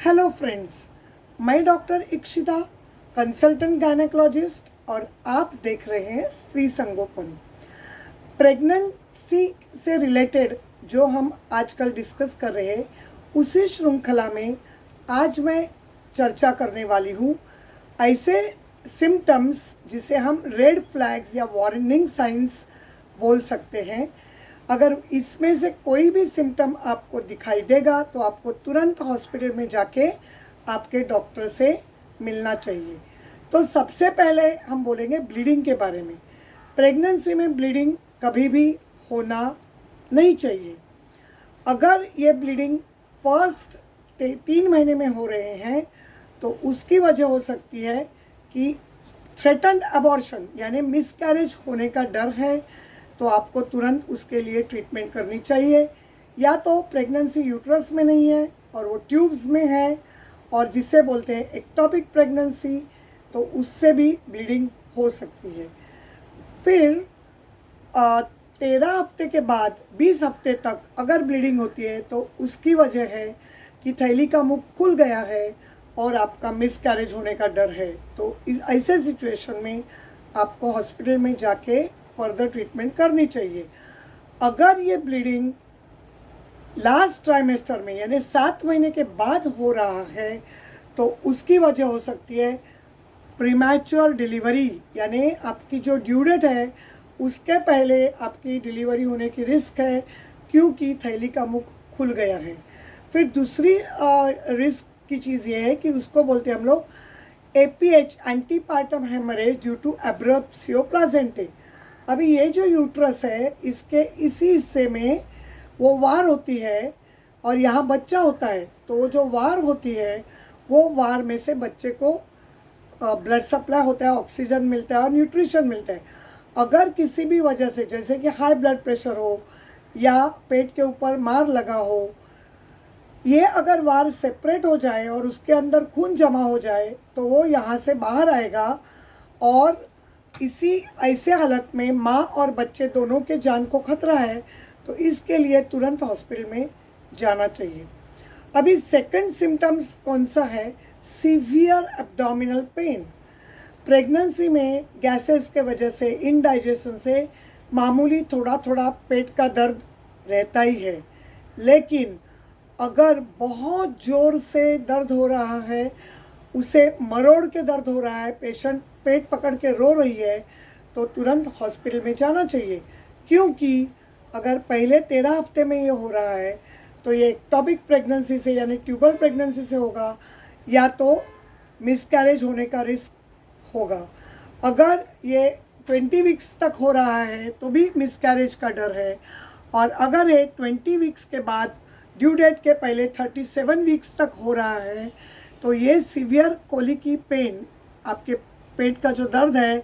Hello friends, मैं doctor Ikshita, consultant gynaecologist और आप देख रहे हैं स्त्री संगोपन। प्रेगनेंसी से रिलेटेड जो हम आजकल डिस्कस कर रहे हैं उसी श्रृंखला में आज मैं चर्चा करने वाली हूँ ऐसे सिम्टम्स जिसे हम रेड फ्लैग्स या वार्निंग साइंस बोल सकते हैं। अगर इसमें से कोई भी सिम्टम आपको दिखाई देगा तो आपको तुरंत हॉस्पिटल में जाके आपके डॉक्टर से मिलना चाहिए। तो सबसे पहले हम बोलेंगे ब्लीडिंग के बारे में। प्रेगनेंसी में ब्लीडिंग कभी भी होना नहीं चाहिए। अगर ये ब्लीडिंग फर्स्ट 3 महीने में हो रहे हैं तो उसकी वजह हो सकती है कि थ्रेटन्ड अबॉर्शन यानी मिसकैरेज होने का डर है, तो आपको तुरंत उसके लिए ट्रीटमेंट करनी चाहिए। या तो प्रेगनेंसी यूट्रस में नहीं है और वो ट्यूब्स में है और जिसे बोलते हैं एक्टोपिक प्रेगनेंसी, तो उससे भी ब्लीडिंग हो सकती है। फिर 13 हफ्ते के बाद 20 हफ्ते तक अगर ब्लीडिंग होती है तो उसकी वजह है कि थैली का मुख खुल गया है और आपका मिसकैरेज होने का डर है। तो इस ऐसे सिचुएशन में आपको हॉस्पिटल में जाके फर्दर ट्रीटमेंट करनी चाहिए। अगर ये ब्लीडिंग लास्ट ट्राइमेस्टर में यानी 7 महीने के बाद हो रहा है तो उसकी वजह हो सकती है प्रीमैच्योर डिलीवरी, यानी आपकी जो ड्यू डेट है उसके पहले आपकी डिलीवरी होने की रिस्क है क्योंकि थैली का मुख खुल गया है। फिर दूसरी रिस्क की चीज़ ये है कि उसको बोलते हैं हम लोग APH, antepartum haemorrhage due to abruptio placentae. अभी ये जो यूट्रस है इसके इसी हिस्से में वो वार होती है और यहाँ बच्चा होता है, तो वो जो वार होती है वो वार में से बच्चे को ब्लड सप्लाई होता है, ऑक्सीजन मिलता है और न्यूट्रिशन मिलता है। अगर किसी भी वजह से जैसे कि हाई ब्लड प्रेशर हो या पेट के ऊपर मार लगा हो, ये अगर वार सेपरेट हो जाए और उसके अंदर खून जमा हो जाए तो वो यहाँ से बाहर आएगा और इसी ऐसे हालत में माँ और बच्चे दोनों के जान को खतरा है, तो इसके लिए तुरंत हॉस्पिटल में जाना चाहिए। अभी सेकंड सिम्टम्स कौन सा है? Severe abdominal pain. प्रेगनेंसी में गैसेस के वजह से, इनडाइजेशन से मामूली थोड़ा थोड़ा पेट का दर्द रहता ही है, लेकिन अगर बहुत ज़ोर से दर्द हो रहा है, उसे मरोड़ के दर्द हो रहा है, पेशेंट पेट पकड़ के रो रही है, तो तुरंत हॉस्पिटल में जाना चाहिए। क्योंकि अगर पहले 13 हफ्ते में ये हो रहा है तो ये एक्टोपिक प्रेगनेंसी से यानी ट्यूबल प्रेगनेंसी से होगा या तो मिसकैरेज होने का रिस्क होगा। अगर ये 20 वीक्स तक हो रहा है तो भी मिसकैरेज का डर है, और अगर ये 20 वीक्स के बाद ड्यू डेट के पहले 37 वीक्स तक हो रहा है तो ये सीवियर कोलिकी पेन, आपके पेट का जो दर्द है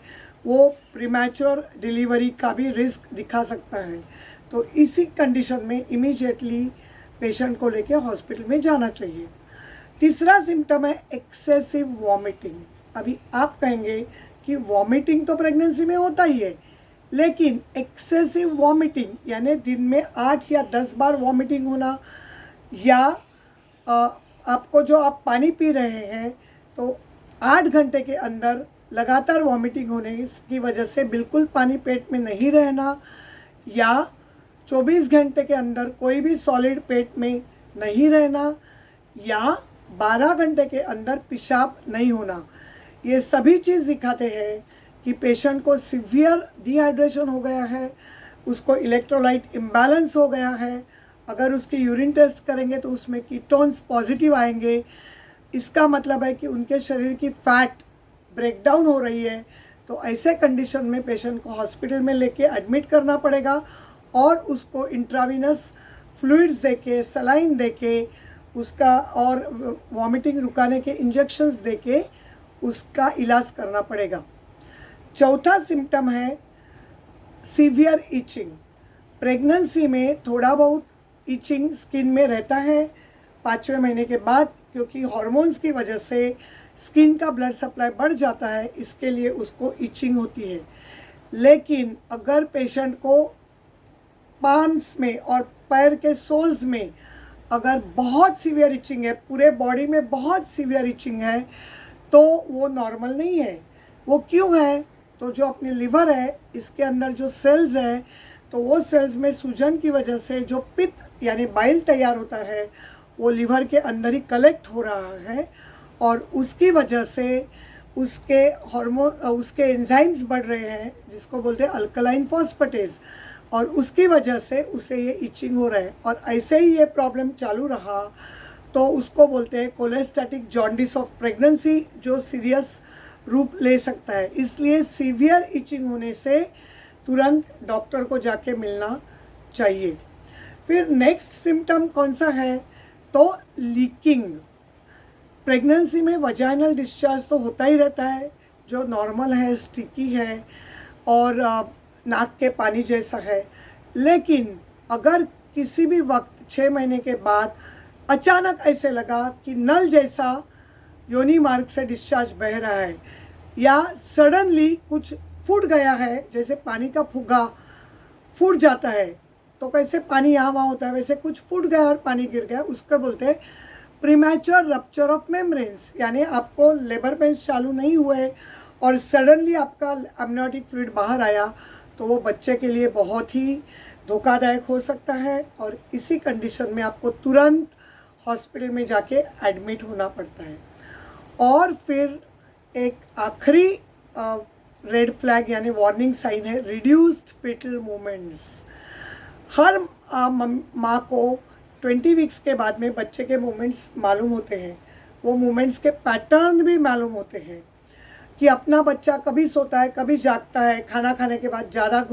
वो प्रीमैच्योर डिलीवरी का भी रिस्क दिखा सकता है। तो इसी कंडीशन में इमीडिएटली पेशेंट को लेके हॉस्पिटल में जाना चाहिए। तीसरा सिम्टम है एक्सेसिव वॉमिटिंग। अभी आप कहेंगे कि वॉमिटिंग तो प्रेगनेंसी में होता ही है, लेकिन एक्सेसिव वॉमिटिंग यानी दिन में 8 या 10 बार वॉमिटिंग होना, या आपको जो आप पानी पी रहे हैं तो 8 घंटे के अंदर लगातार वॉमिटिंग होने की वजह से बिल्कुल पानी पेट में नहीं रहना, या 24 घंटे के अंदर कोई भी सॉलिड पेट में नहीं रहना, या 12 घंटे के अंदर पेशाब नहीं होना, ये सभी चीज़ दिखाते हैं कि पेशेंट को सीवियर डिहाइड्रेशन हो गया है, उसको इलेक्ट्रोलाइट इम्बैलेंस हो गया है। अगर उसकी यूरिन टेस्ट करेंगे तो उसमें कीटोन्स पॉजिटिव आएंगे, इसका मतलब है कि उनके शरीर की फैट ब्रेकडाउन हो रही है। तो ऐसे कंडीशन में पेशेंट को हॉस्पिटल में लेके एडमिट करना पड़ेगा और उसको इंट्रावीनस फ्लूइड्स देके, सलाइन देके उसका और वॉमिटिंग रुकाने के इंजेक्शंस देके उसका इलाज करना पड़ेगा। चौथा सिम्टम है सीवियर इचिंग। प्रेगनेंसी में थोड़ा बहुत इचिंग स्किन में रहता है 5वें महीने के बाद, क्योंकि हार्मोन्स की वजह से स्किन का ब्लड सप्लाई बढ़ जाता है, इसके लिए उसको इचिंग होती है। लेकिन अगर पेशेंट को पाम्स में और पैर के सोल्स में अगर बहुत सीवियर इचिंग है, पूरे बॉडी में बहुत सीवियर इचिंग है, तो वो नॉर्मल नहीं है। वो क्यों है? तो जो अपनी लिवर है, इसके अंदर जो सेल्स है, तो वो सेल्स में सूजन की वजह से जो पित्त यानी बाइल तैयार होता है, वो लिवर के अंदर ही कलेक्ट हो रहा है, और उसकी वजह से उसके हार्मोन, उसके एंजाइम्स बढ़ रहे हैं, जिसको बोलते हैं अल्कलाइन फॉस्फेटेज, और उसकी वजह से उसे ये इचिंग हो रहा है। और ऐसे ही ये प्रॉब्लम चालू रहा तो उसको बोलते हैं कोलेस्टैटिक जॉन्डिस ऑफ प्रेगनेंसी, जो सीरियस रूप ले सकता है। इसलिए सीवियर इचिंग होने से तुरंत डॉक्टर को जाके मिलना चाहिए। फिर नेक्स्ट सिम्टम कौन सा है? तो लीकिंग। प्रेगनेंसी में वजाइनल डिस्चार्ज तो होता ही रहता है, जो नॉर्मल है, स्टिकी है और नाक के पानी जैसा है। लेकिन अगर किसी भी वक्त 6 महीने के बाद अचानक ऐसे लगा कि नल जैसा योनि मार्ग से डिस्चार्ज बह रहा है, या सडनली कुछ फूट गया है, जैसे पानी का फुग्गा फूट जाता है, तो कैसे पानी यहाँ वहाँ होता है, वैसे कुछ फूट गया और पानी गिर गया, उसको बोलते हैं प्रीमैच्योर रप्चर ऑफ मेम्ब्रेन्स। यानी आपको लेबर पेन्स चालू नहीं हुए और सडनली आपका अमनियोटिक फ्लूइड बाहर आया, तो वो बच्चे के लिए बहुत ही धोखादायक हो सकता है, और इसी कंडीशन में आपको तुरंत हॉस्पिटल में जाके एडमिट होना पड़ता है। और फिर एक आखिरी रेड फ्लैग यानी वार्निंग साइन है रिड्यूस्ड फीटल मूवमेंट्स। हर माँ को 20 वीक्स के बाद में बच्चे के मूवमेंट्स मालूम होते हैं, वो मूवमेंट्स के पैटर्न भी मालूम होते हैं कि अपना बच्चा कभी सोता है, कभी जागता है, खाना खाने के बाद ज़्यादा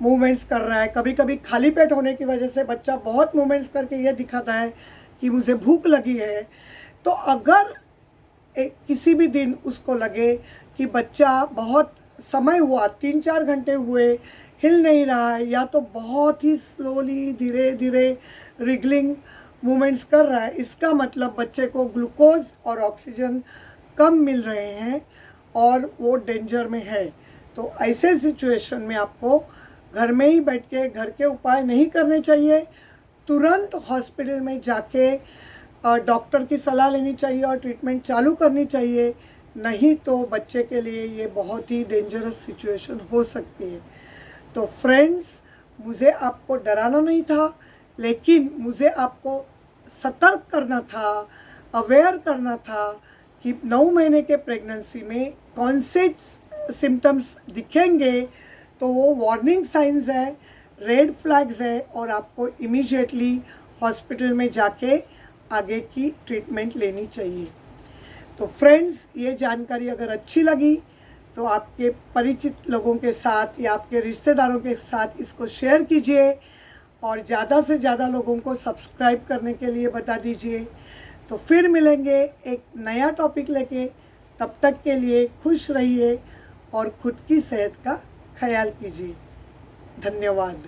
मूवमेंट्स कर रहा है, कभी कभी खाली पेट होने की वजह से बच्चा बहुत मूवमेंट्स करके ये दिखाता है कि मुझे भूख लगी है। तो अगर किसी भी दिन उसको लगे कि बच्चा बहुत समय हुआ, 3-4 घंटे हुए, हिल नहीं रहा है, या तो बहुत ही स्लोली धीरे धीरे रिगलिंग मूवमेंट्स कर रहा है, इसका मतलब बच्चे को ग्लूकोज और ऑक्सीजन कम मिल रहे हैं और वो डेंजर में है। तो ऐसे सिचुएशन में आपको घर में ही बैठ के घर के उपाय नहीं करने चाहिए, तुरंत हॉस्पिटल में जाके डॉक्टर की सलाह लेनी चाहिए और ट्रीटमेंट चालू करनी चाहिए। नहीं तो बच्चे के लिए ये बहुत ही डेंजरस सिचुएशन हो सकती है। तो फ्रेंड्स, मुझे आपको डराना नहीं था, लेकिन मुझे आपको सतर्क करना था, अवेयर करना था कि 9 महीने के प्रेगनेंसी में कौन से सिम्टम्स दिखेंगे, तो वो वार्निंग साइंस है, रेड फ्लैग्स है, और आपको इमीडिएटली हॉस्पिटल में जाके आगे की ट्रीटमेंट लेनी चाहिए। तो फ्रेंड्स, ये जानकारी अगर अच्छी लगी तो आपके परिचित लोगों के साथ या आपके रिश्तेदारों के साथ इसको शेयर कीजिए, और ज़्यादा से ज़्यादा लोगों को सब्सक्राइब करने के लिए बता दीजिए। तो फिर मिलेंगे एक नया टॉपिक लेके, तब तक के लिए खुश रहिए और खुद की सेहत का ख्याल कीजिए। धन्यवाद।